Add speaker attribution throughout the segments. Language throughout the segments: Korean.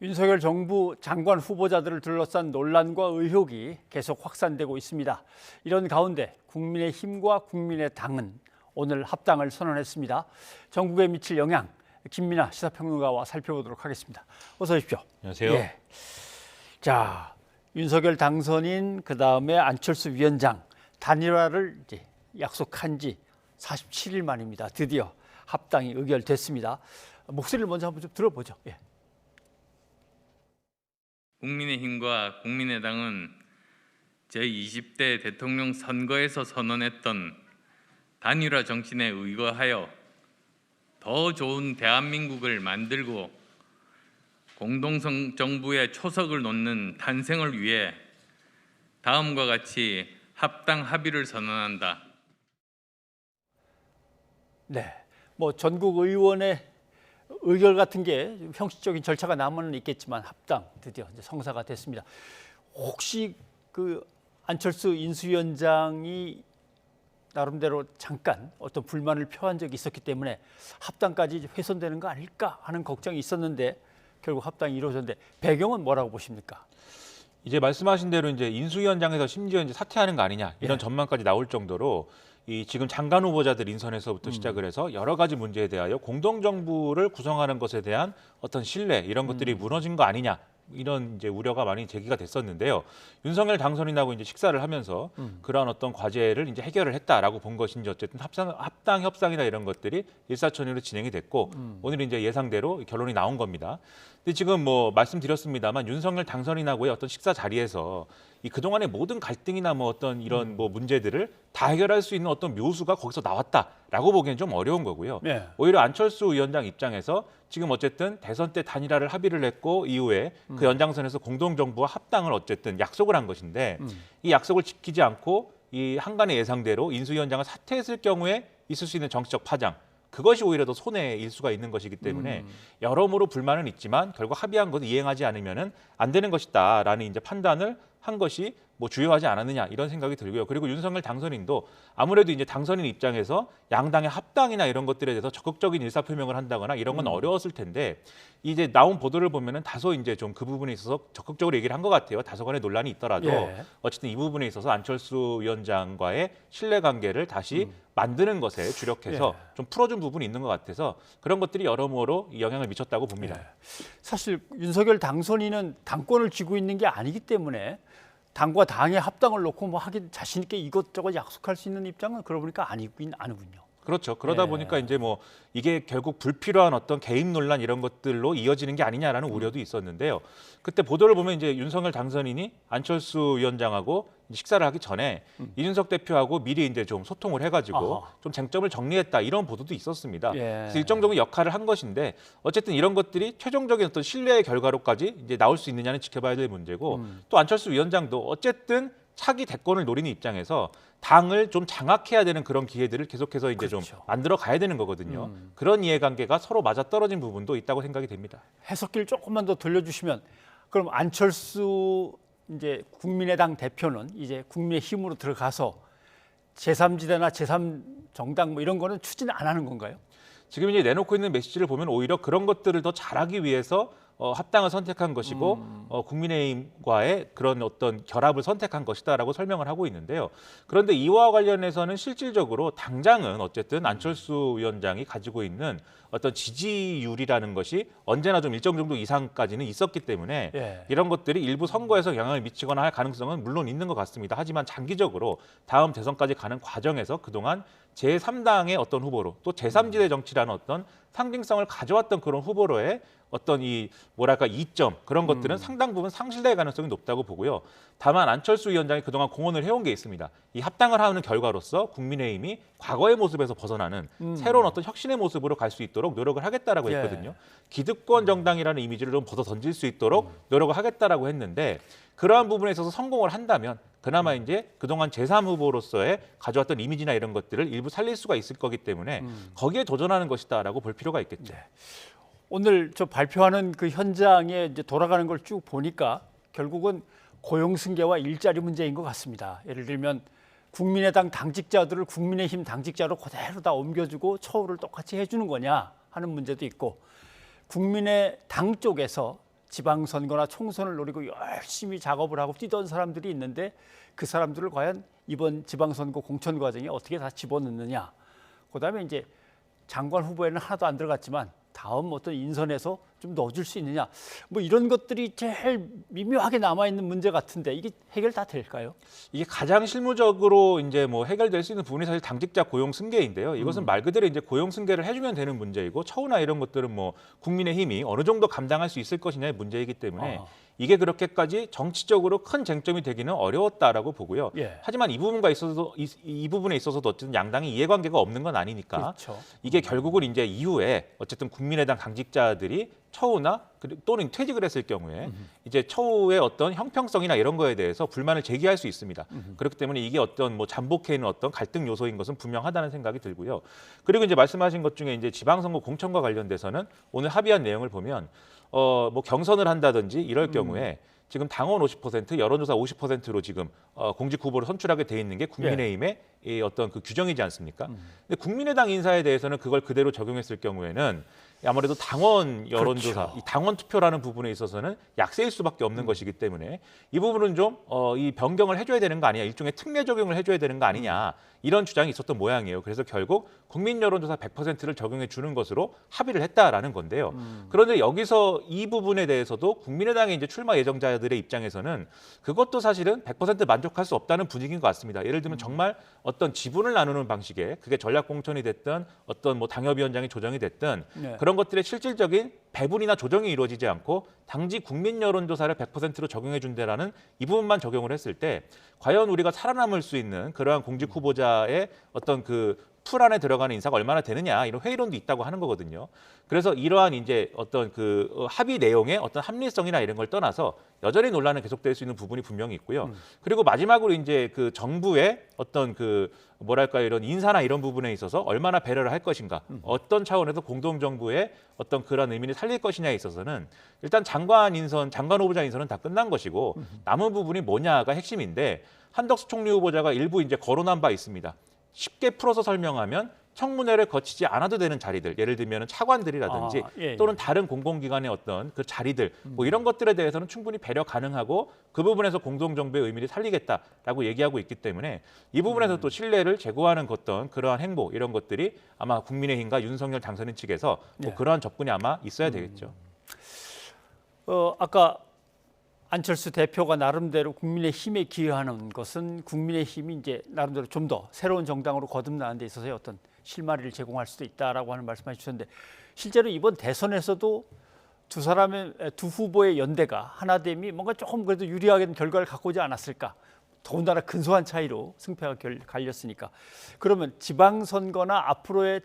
Speaker 1: 윤석열 정부 장관 후보자들을 둘러싼 논란과 의혹이 계속 확산되고 있습니다. 이런 가운데 국민의힘과 국민의당은 오늘 합당을 선언했습니다. 전국에 미칠 영향, 김민아 시사평론가와 살펴보도록 하겠습니다. 어서 오십시오.
Speaker 2: 안녕하세요.
Speaker 1: 예. 자, 윤석열 당선인 그다음에 안철수 위원장 단일화를 이제 약속한 지 47일 만입니다. 드디어 합당이 의결됐습니다. 목소리를 먼저 한번 좀 들어보죠. 예.
Speaker 3: 국민의힘과 국민의당은 제20대 대통령 선거에서 선언했던 단일화 정신에 의거하여 더 좋은 대한민국을 만들고 공동 정부의 초석을 놓는 탄생을 위해 다음과 같이 합당 합의를 선언한다.
Speaker 1: 네, 뭐 전국 의원의 의결 같은 게 형식적인 절차가 남아는 있겠지만 합당 드디어 이제 성사가 됐습니다. 혹시 그 안철수 인수위원장이 나름대로 잠깐 어떤 불만을 표한 적이 있었기 때문에 합당까지 훼손되는 거 아닐까 하는 걱정이 있었는데 결국 합당이 이루어졌는데 배경은 뭐라고 보십니까?
Speaker 2: 이제 말씀하신 대로 이제 인수위원장에서 심지어 이제 사퇴하는 거 아니냐 이런
Speaker 1: 예.
Speaker 2: 전망까지 나올 정도로 이 지금 장관 후보자들 인선에서부터 시작을 해서 여러 가지 문제에 대하여 공동정부를 구성하는 것에 대한 어떤 신뢰 이런 것들이 무너진 거 아니냐 이런 이제 우려가 많이 제기가 됐었는데요. 윤석열 당선인하고 이제 식사를 하면서 그러한 어떤 과제를 이제 해결을 했다라고 본 것인지 어쨌든 합당 협상이나 이런 것들이 일사천리로 진행이 됐고 오늘 이제 예상대로 결론이 나온 겁니다. 근데 지금 뭐 말씀드렸습니다만 윤석열 당선인하고의 어떤 식사 자리에서 이 그동안의 모든 갈등이나 뭐 어떤 이런 뭐 문제들을 다 해결할 수 있는 어떤 묘수가 거기서 나왔다라고 보기엔 좀 어려운 거고요.
Speaker 1: 네.
Speaker 2: 오히려 안철수 위원장 입장에서 지금 어쨌든 대선 때 단일화를 합의를 했고 이후에 그 연장선에서 공동정부와 합당을 어쨌든 약속을 한 것인데 이 약속을 지키지 않고 이 한간의 예상대로 인수위원장을 사퇴했을 경우에 있을 수 있는 정치적 파장 그것이 오히려 더 손해일 수가 있는 것이기 때문에 여러모로 불만은 있지만 결국 합의한 것을 이행하지 않으면은 안 되는 것이다라는 이제 판단을 한 것이 뭐 주요하지 않았느냐 이런 생각이 들고요. 그리고 윤석열 당선인도 아무래도 이제 당선인 입장에서 양당의 합당이나 이런 것들에 대해서 적극적인 의사표명을 한다거나 이런 건 어려웠을 텐데 이제 나온 보도를 보면은 다소 이제 좀 그 부분에 있어서 적극적으로 얘기를 한 것 같아요. 다소간의 논란이 있더라도
Speaker 1: 예.
Speaker 2: 어쨌든 이 부분에 있어서 안철수 위원장과의 신뢰관계를 다시 만드는 것에 주력해서
Speaker 1: 예.
Speaker 2: 좀 풀어준 부분이 있는 것 같아서 그런 것들이 여러모로 영향을 미쳤다고 봅니다.
Speaker 1: 사실 윤석열 당선인은 당권을 쥐고 있는 게 아니기 때문에 당과 당의 합당을 놓고 뭐 하긴 자신 있게 이것저것 약속할 수 있는 입장은 그러고 보니까 아니긴 아니군요.
Speaker 2: 그렇죠. 그러다
Speaker 1: 예.
Speaker 2: 보니까 이제 뭐 이게 결국 불필요한 어떤 개입 논란 이런 것들로 이어지는 게 아니냐라는 우려도 있었는데요. 그때 보도를 보면 이제 윤석열 당선인이 안철수 위원장하고 식사를 하기 전에 이준석 대표하고 미리 이제 좀 소통을 해가지고
Speaker 1: 아하.
Speaker 2: 좀 쟁점을 정리했다 이런 보도도 있었습니다.
Speaker 1: 예.
Speaker 2: 그래서 일정적인 역할을 한 것인데 어쨌든 이런 것들이 최종적인 어떤 신뢰의 결과로까지 이제 나올 수 있느냐는 지켜봐야 될 문제고 또 안철수 위원장도 어쨌든 차기 대권을 노리는 입장에서 당을 좀 장악해야 되는 그런 기회들을 계속해서 이제
Speaker 1: 그렇죠.
Speaker 2: 좀 만들어 가야 되는 거거든요. 그런 이해관계가 서로 맞아떨어진 부분도 있다고 생각이 됩니다.
Speaker 1: 해석기를 조금만 더 돌려주시면 그럼 안철수 이제 국민의당 대표는 이제 국민의힘으로 들어가서 제3지대나 제3정당 뭐 이런 거는 추진 안 하는 건가요?
Speaker 2: 지금 이제 내놓고 있는 메시지를 보면 오히려 그런 것들을 더 잘하기 위해서 합당을 선택한 것이고 국민의힘과의 그런 어떤 결합을 선택한 것이다라고 설명을 하고 있는데요. 그런데 이와 관련해서는 실질적으로 당장은 어쨌든 안철수 위원장이 가지고 있는 어떤 지지율이라는 것이 언제나 좀 일정 정도 이상까지는 있었기 때문에
Speaker 1: 예.
Speaker 2: 이런 것들이 일부 선거에서 영향을 미치거나 할 가능성은 물론 있는 것 같습니다. 하지만 장기적으로 다음 대선까지 가는 과정에서 그동안 제3당의 어떤 후보로 또 제3지대 정치라는 어떤 상징성을 가져왔던 그런 후보로의 어떤 이 뭐랄까 이점 그런 것들은 상당 부분 상실될 가능성이 높다고 보고요. 다만 안철수 위원장이 그동안 공헌을 해온 게 있습니다. 이 합당을 하는 결과로서 국민의힘이 과거의 모습에서 벗어나는 새로운 어떤 혁신의 모습으로 갈 수 있도록 노력을 하겠다라고
Speaker 1: 예.
Speaker 2: 했거든요. 기득권 정당이라는 이미지를 좀 벗어 던질 수 있도록 노력을 하겠다라고 했는데 그러한 부분에 있어서 성공을 한다면 그나마 이제 그동안 제3 후보로서의 가져왔던 이미지나 이런 것들을 일부 살릴 수가 있을 거기 때문에 거기에 도전하는 것이다라고 볼 필요가 있겠죠.
Speaker 1: 네. 오늘 저 발표하는 그 현장에 이제 돌아가는 걸 쭉 보니까 결국은 고용 승계와 일자리 문제인 것 같습니다. 예를 들면 국민의당 당직자들을 국민의힘 당직자로 그대로 다 옮겨주고 처우를 똑같이 해주는 거냐 하는 문제도 있고 국민의당 쪽에서 지방선거나 총선을 노리고 열심히 작업을 하고 뛰던 사람들이 있는데 그 사람들을 과연 이번 지방선거 공천 과정에 어떻게 다 집어넣느냐. 그다음에 이제 장관 후보에는 하나도 안 들어갔지만 다음 어떤 인선에서 좀 넣어줄 수 있느냐. 뭐 이런 것들이 제일 미묘하게 남아있는 문제 같은데 이게 해결 다 될까요?
Speaker 2: 이게 가장 실무적으로 이제 뭐 해결될 수 있는 부분이 사실 당직자 고용 승계인데요. 이것은 말 그대로 이제 고용 승계를 해주면 되는 문제이고 처우나 이런 것들은 뭐 국민의힘이 어느 정도 감당할 수 있을 것이냐의 문제이기 때문에 이게 그렇게까지 정치적으로 큰 쟁점이 되기는 어려웠다라고 보고요.
Speaker 1: 예.
Speaker 2: 하지만 이 부분에 있어서도 어쨌든 양당이 이해관계가 없는 건 아니니까
Speaker 1: 그렇죠.
Speaker 2: 이게 결국은 이제 이후에 어쨌든 국민의당 당직자들이 처우나 또는 퇴직을 했을 경우에 이제 처우의 어떤 형평성이나 이런 거에 대해서 불만을 제기할 수 있습니다. 그렇기 때문에 이게 어떤 뭐 잠복해있는 어떤 갈등 요소인 것은 분명하다는 생각이 들고요. 그리고 이제 말씀하신 것 중에 이제 지방선거 공천과 관련돼서는 오늘 합의한 내용을 보면 뭐 경선을 한다든지 이럴 경우에 지금 당원 50%, 여론조사 50%로 지금 공직 후보를 선출하게 돼 있는 게 국민의힘의 이 어떤 그 규정이지 않습니까? 근데 국민의당 인사에 대해서는 그걸 그대로 적용했을 경우에는 아무래도 당원 여론조사,
Speaker 1: 그렇죠.
Speaker 2: 이 당원 투표라는 부분에 있어서는 약세일 수밖에 없는 것이기 때문에 이 부분은 좀 이 변경을 해줘야 되는 거 아니냐, 일종의 특례 적용을 해줘야 되는 거 아니냐 이런 주장이 있었던 모양이에요. 그래서 결국 국민 여론조사 100%를 적용해 주는 것으로 합의를 했다라는 건데요. 그런데 여기서 이 부분에 대해서도 국민의당의 이제 출마 예정자들의 입장에서는 그것도 사실은 100% 만족할 수 없다는 분위기인 것 같습니다. 예를 들면 정말 어떤 지분을 나누는 방식에 그게 전략 공천이 됐든 어떤 뭐 당협위원장이 조정이 됐든 그런 것들의 실질적인 배분이나 조정이 이루어지지 않고 당지 국민 여론조사를 100%로 적용해 준다라는 이 부분만 적용을 했을 때 과연 우리가 살아남을 수 있는 그러한 공직 후보자의 어떤 그 풀 안에 들어가는 인사가 얼마나 되느냐 이런 회의론도 있다고 하는 거거든요. 그래서 이러한 이제 어떤 그 합의 내용의 어떤 합리성이나 이런 걸 떠나서 여전히 논란은 계속될 수 있는 부분이 분명히 있고요. 그리고 마지막으로 이제 그 정부의 어떤 그 뭐랄까요 이런 인사나 이런 부분에 있어서 얼마나 배려를 할 것인가, 어떤 차원에서 공동 정부의 어떤 그런 의미를 살릴 것이냐에 있어서는 일단 장관 후보자 인선은 다 끝난 것이고 남은 부분이 뭐냐가 핵심인데 한덕수 총리 후보자가 일부 이제 거론한 바 있습니다. 쉽게 풀어서 설명하면 청문회를 거치지 않아도 되는 자리들, 예를 들면 차관들이라든지 또는 다른 공공기관의 어떤 그 자리들, 뭐 이런 것들에 대해서는 충분히 배려 가능하고 그 부분에서 공동정부의 의미를 살리겠다라고 얘기하고 있기 때문에 이 부분에서 또 신뢰를 제고하는 어떤 그러한 행보 이런 것들이 아마 국민의힘과 윤석열 당선인 측에서 뭐 그러한 접근이 아마 있어야 되겠죠.
Speaker 1: 아까 안철수 대표가 나름대로 국민의힘에 기여하는 것은 국민의힘이 이제 나름대로 좀 더 새로운 정당으로 거듭나는 데 있어서의 어떤 실마리를 제공할 수도 있다라고 하는 말씀해 주셨는데 실제로 이번 대선에서도 두 후보의 연대가 하나됨이 뭔가 조금 그래도 유리하게 결과를 갖고 오지 않았을까? 더군다나 근소한 차이로 승패가 갈렸으니까. 그러면 지방선거나 앞으로의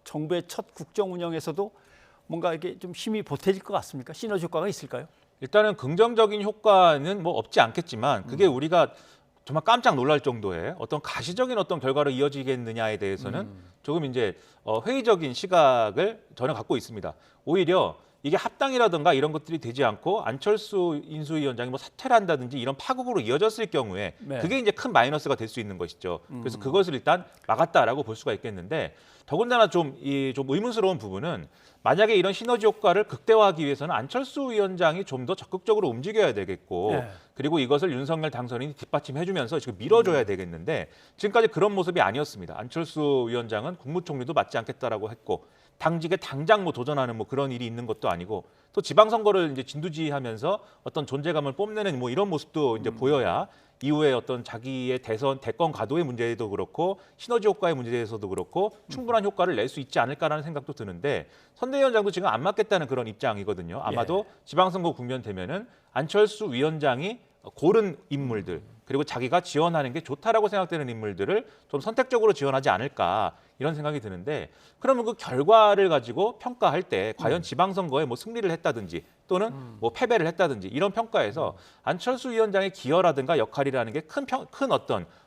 Speaker 1: 정부의 첫 국정 운영에서도 뭔가 이게 좀 힘이 보태질 것 같습니까? 시너지 효과가 있을까요?
Speaker 2: 일단은 긍정적인 효과는 뭐 없지 않겠지만 그게 우리가 정말 깜짝 놀랄 정도의 어떤 가시적인 어떤 결과로 이어지겠느냐에 대해서는 조금 이제 회의적인 시각을 저는 갖고 있습니다. 오히려 이게 합당이라든가 이런 것들이 되지 않고 안철수 인수위원장이 뭐 사퇴를 한다든지 이런 파국으로 이어졌을 경우에 그게 이제 큰 마이너스가 될 수 있는 것이죠. 그래서 그것을 일단 막았다라고 볼 수가 있겠는데 더군다나 좀 의문스러운 부분은 만약에 이런 시너지 효과를 극대화하기 위해서는 안철수 위원장이 좀 더 적극적으로 움직여야 되겠고 그리고 이것을 윤석열 당선인이 뒷받침해주면서 지금 밀어줘야 되겠는데 지금까지 그런 모습이 아니었습니다. 안철수 위원장은 국무총리도 맡지 않겠다라고 했고 당직에 당장 뭐 도전하는 뭐 그런 일이 있는 것도 아니고 또 지방선거를 이제 진두지휘하면서 어떤 존재감을 뽐내는 뭐 이런 모습도 이제 보여야 이후에 어떤 자기의 대권 가도의 문제도 그렇고 시너지 효과의 문제에서도 그렇고 충분한 효과를 낼 수 있지 않을까라는 생각도 드는데 선대위원장도 지금 안 맡겠다는 그런 입장이거든요. 아마도 지방선거 국면되면은 안철수 위원장이 고른 인물들 그리고 자기가 지원하는 게 좋다라고 생각되는 인물들을 좀 선택적으로 지원하지 않을까 이런 생각이 드는데 그러면 그 결과를 가지고 평가할 때 과연 지방선거에 뭐 승리를 했다든지 또는 뭐 패배를 했다든지 이런 평가에서 안철수 위원장의 기여라든가 역할이라는 게 큰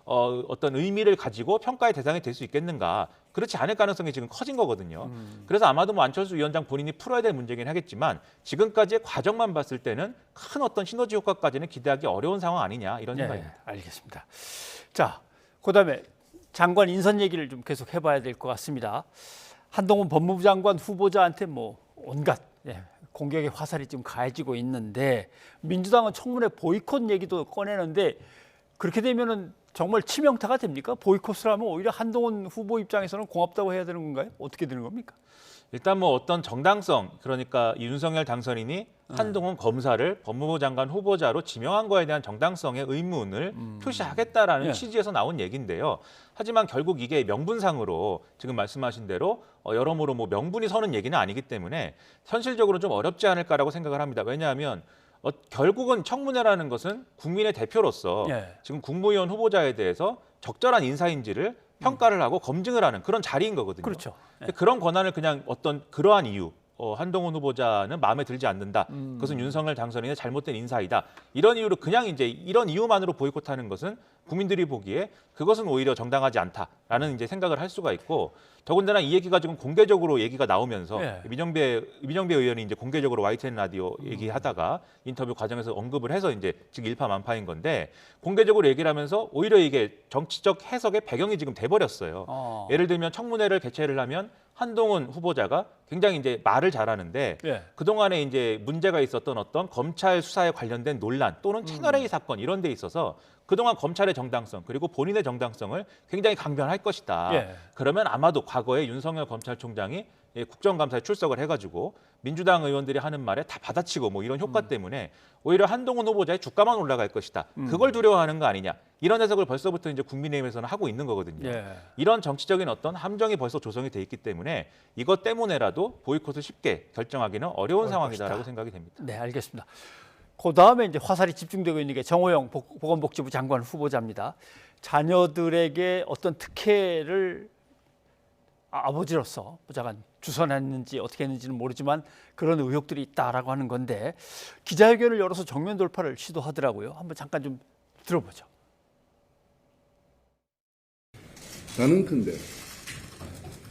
Speaker 2: 어떤 의미를 가지고 평가의 대상이 될 수 있겠는가 그렇지 않을 가능성이 지금 커진 거거든요. 그래서 아마도 뭐 안철수 위원장 본인이 풀어야 될 문제긴 하겠지만 지금까지의 과정만 봤을 때는 큰 어떤 시너지 효과까지는 기대하기 어려운 상황 아니냐 이런 생각입니다.
Speaker 1: 알겠습니다. 자, 그다음에 장관 인선 얘기를 좀 계속 해봐야 될 것 같습니다. 한동훈 법무부 장관 후보자한테 뭐 온갖 공격의 화살이 좀 가해지고 있는데 민주당은 청문회 보이콧 얘기도 꺼내는데 그렇게 되면은 정말 치명타가 됩니까? 보이콧을 하면 오히려 한동훈 후보 입장에서는 고맙다고 해야 되는 건가요? 어떻게 되는 겁니까?
Speaker 2: 일단 뭐 어떤 정당성, 그러니까 윤석열 당선인이 한동훈 검사를 법무부 장관 후보자로 지명한 거에 대한 정당성의 의문을 표시하겠다라는
Speaker 1: 예.
Speaker 2: 취지에서 나온 얘기인데요. 하지만 결국 이게 명분상으로 지금 말씀하신 대로 여러모로 뭐 명분이 서는 얘기는 아니기 때문에 현실적으로 좀 어렵지 않을까라고 생각을 합니다. 왜냐하면 결국은 청문회라는 것은 국민의 대표로서
Speaker 1: 예.
Speaker 2: 지금 국무위원 후보자에 대해서 적절한 인사인지를 평가를 하고 검증을 하는 그런 자리인 거거든요.
Speaker 1: 그렇죠.
Speaker 2: 근데 그런 권한을 그냥 어떤 그러한 이유, 한동훈 후보자는 마음에 들지 않는다. 그것은 윤석열 당선인의 잘못된 인사이다. 이런 이유로 그냥 이제 이런 이유만으로 보이콧하는 것은 국민들이 보기에 그것은 오히려 정당하지 않다라는 이제 생각을 할 수가 있고 더군다나 이 얘기가 지금 공개적으로 얘기가 나오면서
Speaker 1: 네.
Speaker 2: 민정배 의원이 이제 공개적으로 YTN 라디오 얘기하다가 인터뷰 과정에서 언급을 해서 이제 지금 일파만파인 건데 공개적으로 얘기를 하면서 오히려 이게 정치적 해석의 배경이 지금 돼버렸어요. 예를 들면 청문회를 개최를 하면 한동훈 후보자가 굉장히 이제 말을 잘하는데
Speaker 1: 예.
Speaker 2: 그동안에 이제 문제가 있었던 어떤 검찰 수사에 관련된 논란 또는 채널A 사건 이런 데 있어서 그동안 검찰의 정당성 그리고 본인의 정당성을 굉장히 강변할 것이다.
Speaker 1: 예.
Speaker 2: 그러면 아마도 과거에 윤석열 검찰총장이 국정감사에 출석을 해가지고 민주당 의원들이 하는 말에 다 받아치고 뭐 이런 효과 때문에 오히려 한동훈 후보자의 주가만 올라갈 것이다. 그걸 두려워하는 거 아니냐. 이런 해석을 벌써부터 이제 국민의힘에서는 하고 있는 거거든요.
Speaker 1: 예.
Speaker 2: 이런 정치적인 어떤 함정이 벌써 조성이 돼 있기 때문에 이것 때문에라도 보이콧을 쉽게 결정하기는 어려운 상황이다라고 생각이 됩니다.
Speaker 1: 네, 알겠습니다. 그 다음에 이제 화살이 집중되고 있는 게 정호영 보건복지부 장관 후보자입니다. 자녀들에게 어떤 특혜를 아버지로서 보좌관 주선했는지 어떻게 했는지는 모르지만 그런 의혹들이 있다라고 하는 건데 기자회견을 열어서 정면 돌파를 시도하더라고요. 한번 잠깐 좀 들어보죠.
Speaker 4: 가능컨대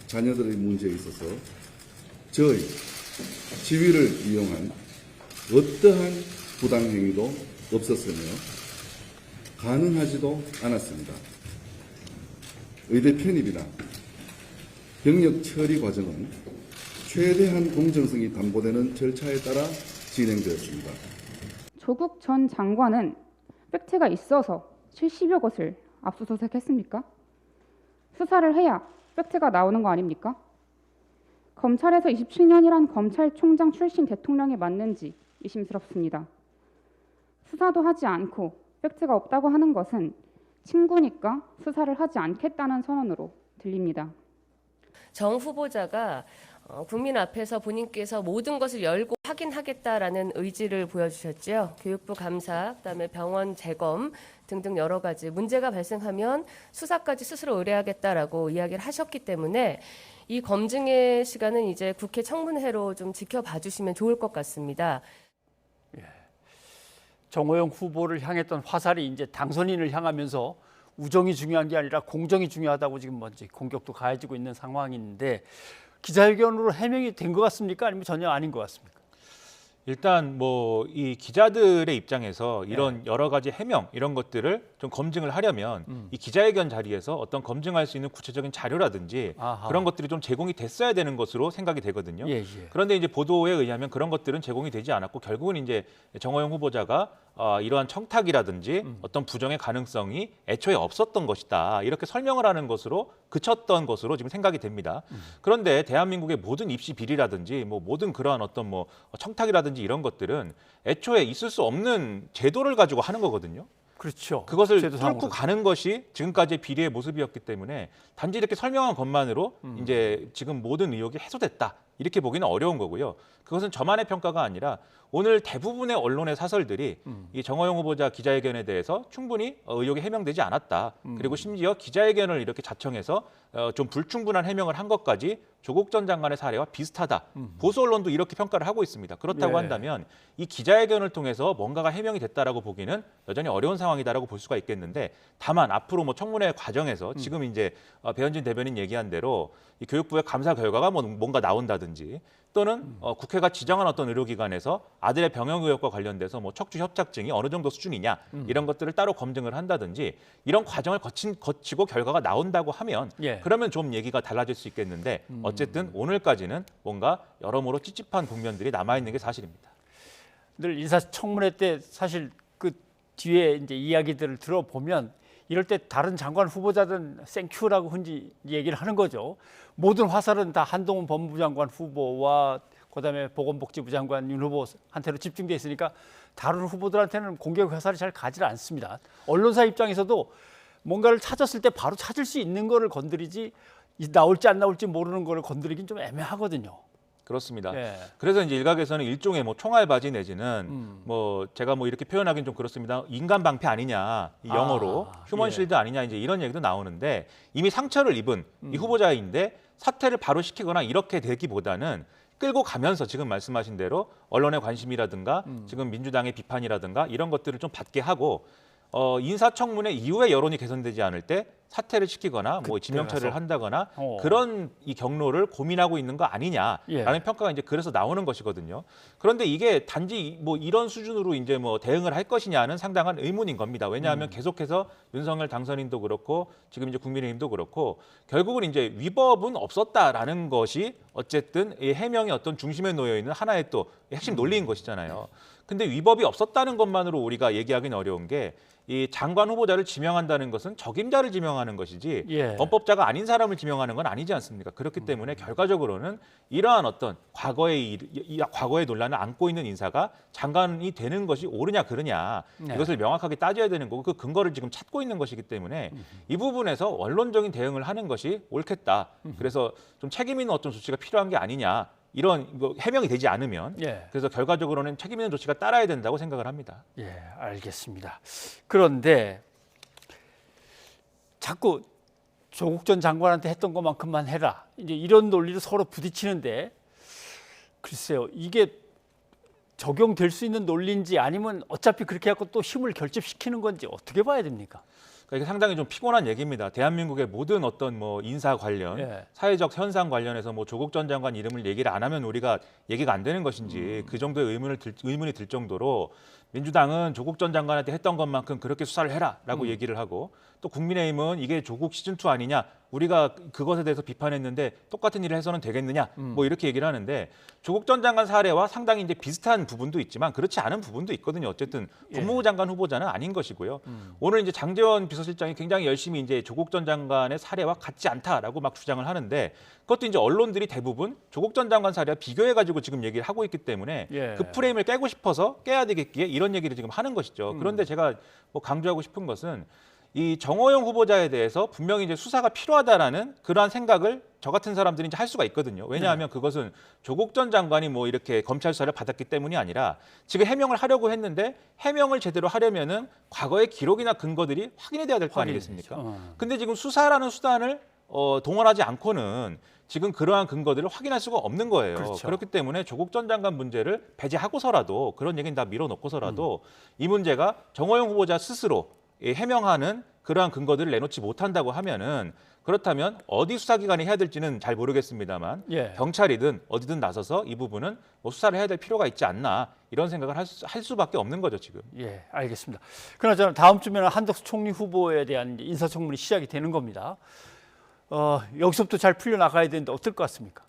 Speaker 4: 자녀들의 문제에 있어서 저의 지위를 이용한 어떠한 부당행위도 없었으며 가능하지도 않았습니다. 의대 편입이나 병력 처리 과정은 최대한 공정성이 담보되는 절차에 따라 진행되었습니다.
Speaker 5: 조국 전 장관은 팩트가 있어서 70여 것을 압수수색했습니까? 수사를 해야 팩트가 나오는 거 아닙니까? 검찰에서 27년이란 검찰총장 출신 대통령이 맞는지 의심스럽습니다. 수사도 하지 않고 팩트가 없다고 하는 것은 친구니까 수사를 하지 않겠다는 선언으로 들립니다.
Speaker 6: 정 후보자가 국민 앞에서 본인께서 모든 것을 열고 확인하겠다라는 의지를 보여주셨죠. 교육부 감사, 그다음에 병원 재검 등등 여러 가지 문제가 발생하면 수사까지 스스로 의뢰하겠다라고 이야기를 하셨기 때문에 이 검증의 시간은 이제 국회 청문회로 좀 지켜봐 주시면 좋을 것 같습니다.
Speaker 1: 정호영 후보를 향했던 화살이 이제 당선인을 향하면서 우정이 중요한 게 아니라 공정이 중요하다고 지금 먼저 공격도 가해지고 있는 상황인데 기자회견으로 해명이 된 것 같습니까? 아니면 전혀 아닌 것 같습니까?
Speaker 2: 일단 뭐 이 기자들의 입장에서 이런 여러 가지 해명 이런 것들을 좀 검증을 하려면 이 기자회견 자리에서 어떤 검증할 수 있는 구체적인 자료라든지
Speaker 1: 아하.
Speaker 2: 그런 것들이 좀 제공이 됐어야 되는 것으로 생각이 되거든요.
Speaker 1: 예, 예.
Speaker 2: 그런데 이제 보도에 의하면 그런 것들은 제공이 되지 않았고 결국은 이제 정호영 후보자가 이러한 청탁이라든지 어떤 부정의 가능성이 애초에 없었던 것이다. 이렇게 설명을 하는 것으로 그쳤던 것으로 지금 생각이 됩니다. 그런데 대한민국의 모든 입시 비리라든지 뭐 모든 그러한 어떤 뭐 청탁이라든지 이런 것들은 애초에 있을 수 없는 제도를 가지고 하는 거거든요.
Speaker 1: 그렇죠.
Speaker 2: 그것을
Speaker 1: 제도상으로.
Speaker 2: 뚫고 가는 것이 지금까지의 비리의 모습이었기 때문에 단지 이렇게 설명한 것만으로 이제 지금 모든 의혹이 해소됐다. 이렇게 보기는 어려운 거고요. 그것은 저만의 평가가 아니라 오늘 대부분의 언론의 사설들이 이 정호영 후보자 기자회견에 대해서 충분히 의혹이 해명되지 않았다. 그리고 심지어 기자회견을 이렇게 자청해서 좀 불충분한 해명을 한 것까지 조국 전 장관의 사례와 비슷하다. 보수 언론도 이렇게 평가를 하고 있습니다. 그렇다고
Speaker 1: 예.
Speaker 2: 한다면 이 기자회견을 통해서 뭔가가 해명이 됐다라고 보기는 여전히 어려운 상황이다라고 볼 수가 있겠는데 다만 앞으로 뭐 청문회 과정에서 지금 이제 배현진 대변인 얘기한 대로 이 교육부의 감사 결과가 뭔가 나온다든지 한다든지 또는 국회가 지정한 어떤 의료기관에서 아들의 병역 의혹과 관련돼서 뭐 척추 협착증이 어느 정도 수준이냐 이런 것들을 따로 검증을 한다든지 이런 과정을 거치고 결과가 나온다고 하면
Speaker 1: 예.
Speaker 2: 그러면 좀 얘기가 달라질 수 있겠는데 어쨌든 오늘까지는 뭔가 여러모로 찝찝한 국면들이 남아있는 게 사실입니다.
Speaker 1: 늘 인사청문회 때 사실 그 뒤에 이제 이야기들을 들어보면 이럴 때 다른 장관 후보자들은 생큐라고 흔히 얘기를 하는 거죠. 모든 화살은 다 한동훈 법무부 장관 후보와 그다음에 보건복지부 장관 윤 후보한테로 집중돼 있으니까 다른 후보들한테는 공격 화살이 잘 가지 않습니다. 언론사 입장에서도 뭔가를 찾았을 때 바로 찾을 수 있는 거를 건드리지 나올지 안 나올지 모르는 거를 건드리긴 좀 애매하거든요.
Speaker 2: 그렇습니다.
Speaker 1: 예.
Speaker 2: 그래서 이제 일각에서는 일종의 뭐 총알바지 내지는 뭐 제가 뭐 이렇게 표현하기는 좀 그렇습니다. 인간 방패 아니냐 이 영어로 휴먼
Speaker 1: 예.
Speaker 2: 실드 아니냐 이제 이런 얘기도 나오는데 이미 상처를 입은 이 후보자인데 사퇴를 바로 시키거나 이렇게 되기보다는 끌고 가면서 지금 말씀하신 대로 언론의 관심이라든가 지금 민주당의 비판이라든가 이런 것들을 좀 받게 하고 인사청문회 이후에 여론이 개선되지 않을 때 사퇴를 시키거나 뭐 지명 처리를 한다거나 그런 이 경로를 고민하고 있는 거 아니냐라는
Speaker 1: 예.
Speaker 2: 평가가 이제 그래서 나오는 것이거든요. 그런데 이게 단지 뭐 이런 수준으로 이제 뭐 대응을 할 것이냐는 상당한 의문인 겁니다. 왜냐하면 계속해서 윤석열 당선인도 그렇고 지금 이제 국민의힘도 그렇고 결국은 이제 위법은 없었다라는 것이 어쨌든 이 해명의 어떤 중심에 놓여 있는 하나의 또 핵심 논리인 것이잖아요. 근데 위법이 없었다는 것만으로 우리가 얘기하기는 어려운 게 이 장관 후보자를 지명한다는 것은 적임자를 지명하는 것이지
Speaker 1: 예.
Speaker 2: 헌법자가 아닌 사람을 지명하는 건 아니지 않습니까? 그렇기 때문에 결과적으로는 이러한 어떤 과거의 논란을 안고 있는 인사가 장관이 되는 것이 옳으냐 그르냐 이것을 명확하게 따져야 되는 거고 그 근거를 지금 찾고 있는 것이기 때문에 이 부분에서 원론적인 대응을 하는 것이 옳겠다. 그래서 좀 책임 있는 어떤 조치가 필요한 게 아니냐. 이런 해명이 되지 않으면
Speaker 1: 예.
Speaker 2: 그래서 결과적으로는 책임 있는 조치가 따라야 된다고 생각을 합니다.
Speaker 1: 예, 알겠습니다. 그런데 자꾸 조국 전 장관한테 했던 것만큼만 해라. 이제 이런 논리를 서로 부딪히는데 글쎄요, 이게 적용될 수 있는 논리인지 아니면 어차피 그렇게 해서 또 힘을 결집시키는 건지 어떻게 봐야 됩니까?
Speaker 2: 그러니까 이게 상당히 좀 피곤한 얘기입니다. 대한민국의 모든 어떤 뭐 인사 관련,
Speaker 1: 예.
Speaker 2: 사회적 현상 관련해서 뭐 조국 전 장관 이름을 얘기를 안 하면 우리가 얘기가 안 되는 것인지 그 정도의 의문이 들 정도로 민주당은 조국 전 장관한테 했던 것만큼 그렇게 수사를 해라라고 얘기를 하고 또 국민의힘은 이게 조국 시즌2 아니냐 우리가 그것에 대해서 비판했는데 똑같은 일을 해서는 되겠느냐 뭐 이렇게 얘기를 하는데 조국 전 장관 사례와 상당히 이제 비슷한 부분도 있지만 그렇지 않은 부분도 있거든요. 어쨌든 법무부 장관 후보자는 아닌 것이고요. 오늘 이제 장제원 비서실장이 굉장히 열심히 이제 조국 전 장관의 사례와 같지 않다라고 막 주장을 하는데 그것도 이제 언론들이 대부분 조국 전 장관 사례와 비교해가지고 지금 얘기를 하고 있기 때문에
Speaker 1: 예.
Speaker 2: 그 프레임을 깨고 싶어서 깨야 되겠기에 이런 얘기를 지금 하는 것이죠. 그런데 제가 뭐 강조하고 싶은 것은 이 정호영 후보자에 대해서 분명히 이제 수사가 필요하다라는 그러한 생각을 저 같은 사람들이 이제 할 수가 있거든요. 왜냐하면 그것은 조국 전 장관이 뭐 이렇게 검찰 수사를 받았기 때문이 아니라 지금 해명을 하려고 했는데 해명을 제대로 하려면은 과거의 기록이나 근거들이 확인이 돼야 될 거 아니겠습니까? 근데 지금 수사라는 수단을 동원하지 않고는 지금 그러한 근거들을 확인할 수가 없는 거예요.
Speaker 1: 그렇죠.
Speaker 2: 그렇기 때문에 조국 전 장관 문제를 배제하고서라도 그런 얘기는 다 밀어놓고서라도 이 문제가 정호영 후보자 스스로 해명하는 그러한 근거들을 내놓지 못한다고 하면은 그렇다면 어디 수사기관이 해야 될지는 잘 모르겠습니다만
Speaker 1: 예.
Speaker 2: 경찰이든 어디든 나서서 이 부분은 뭐 수사를 해야 될 필요가 있지 않나 이런 생각을 할 수밖에 없는 거죠 지금.
Speaker 1: 예, 알겠습니다. 그나저나 다음 주면 한덕수 총리 후보에 대한 인사청문이 시작이 되는 겁니다. 여기서부터 잘 풀려 나가야 되는데 어떨 것 같습니까?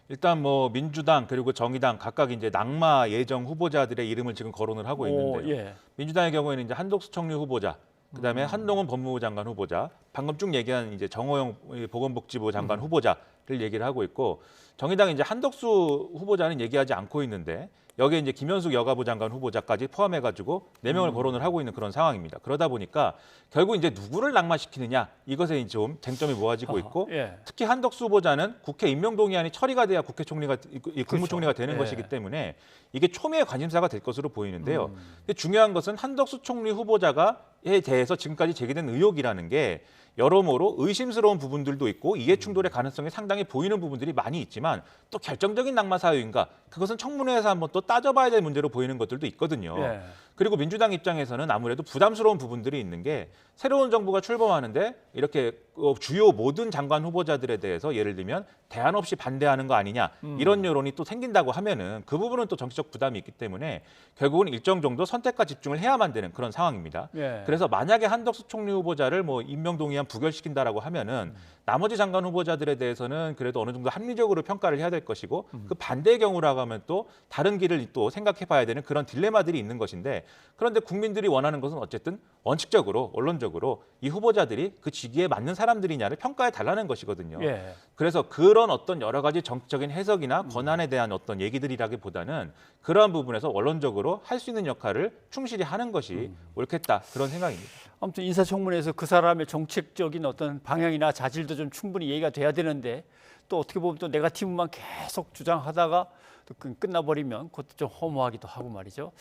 Speaker 2: 일단 뭐 민주당 그리고 정의당 각각 이제 낙마 예정 후보자들의 이름을 지금 거론을 하고 있는데요.
Speaker 1: 예.
Speaker 2: 민주당의 경우에는 이제 한덕수 총리 후보자, 그다음에 한동훈 법무부 장관 후보자, 방금 쭉 얘기한 이제 정호영 보건복지부 장관 후보자를 얘기를 하고 있고 정의당이 이제 한덕수 후보자는 얘기하지 않고 있는데 여기에 이제 김현숙 여가부 장관 후보자까지 포함해가지고 4명을 거론을 하고 있는 그런 상황입니다. 그러다 보니까 결국 이제 누구를 낙마시키느냐 이것에 좀 쟁점이 모아지고 있고
Speaker 1: 예.
Speaker 2: 특히 한덕수 후보자는 국회 임명동의안이 처리가 돼야 국무총리가 되는
Speaker 1: 예.
Speaker 2: 것이기 때문에 이게 초미의 관심사가 될 것으로 보이는데요. 근데 중요한 것은 한덕수 총리 후보자가에 대해서 지금까지 제기된 의혹이라는 게 여러모로 의심스러운 부분들도 있고 이해 충돌의 가능성이 상당히 보이는 부분들이 많이 있지만 또 결정적인 낙마 사유인가 그것은 청문회에서 한번 또 따져봐야 될 문제로 보이는 것들도 있거든요.
Speaker 1: 예.
Speaker 2: 그리고 민주당 입장에서는 아무래도 부담스러운 부분들이 있는 게 새로운 정부가 출범하는데 이렇게 주요 모든 장관 후보자들에 대해서 예를 들면 대안 없이 반대하는 거 아니냐 이런 여론이 또 생긴다고 하면은 그 부분은 또 정치적 부담이 있기 때문에 결국은 일정 정도 선택과 집중을 해야만 되는 그런 상황입니다.
Speaker 1: 예.
Speaker 2: 그래서 만약에 한덕수 총리 후보자를 뭐 임명동의안 부결시킨다라고 하면은 나머지 장관 후보자들에 대해서는 그래도 어느 정도 합리적으로 평가를 해야 될 것이고 그 반대의 경우라고 하면 또 다른 길을 또 생각해봐야 되는 그런 딜레마들이 있는 것인데 그런데 국민들이 원하는 것은 어쨌든 원칙적으로 언론적으로 이 후보자들이 그 직위에 맞는 사람들이냐를 평가해 달라는 것이거든요.
Speaker 1: 예.
Speaker 2: 그래서 그런 어떤 여러 가지 정치적인 해석이나 권한에 대한 어떤 얘기들이라기보다는 그러한 부분에서 원론적으로 할 수 있는 역할을 충실히 하는 것이 옳겠다 그런 생각입니다.
Speaker 1: 아무튼 인사청문회에서 그 사람의 정책적인 어떤 방향이나 자질도 좀 충분히 얘기가 돼야 되는데 또 어떻게 보면 또 네거티브만 계속 주장하다가 또 끝나버리면 그것도 좀 허무하기도 하고 말이죠.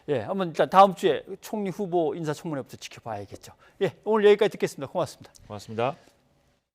Speaker 1: 예, 한번 일단 다음 주에 총리 후보 인사청문회부터 지켜봐야겠죠. 예, 오늘 여기까지 듣겠습니다. 고맙습니다.
Speaker 2: 고맙습니다.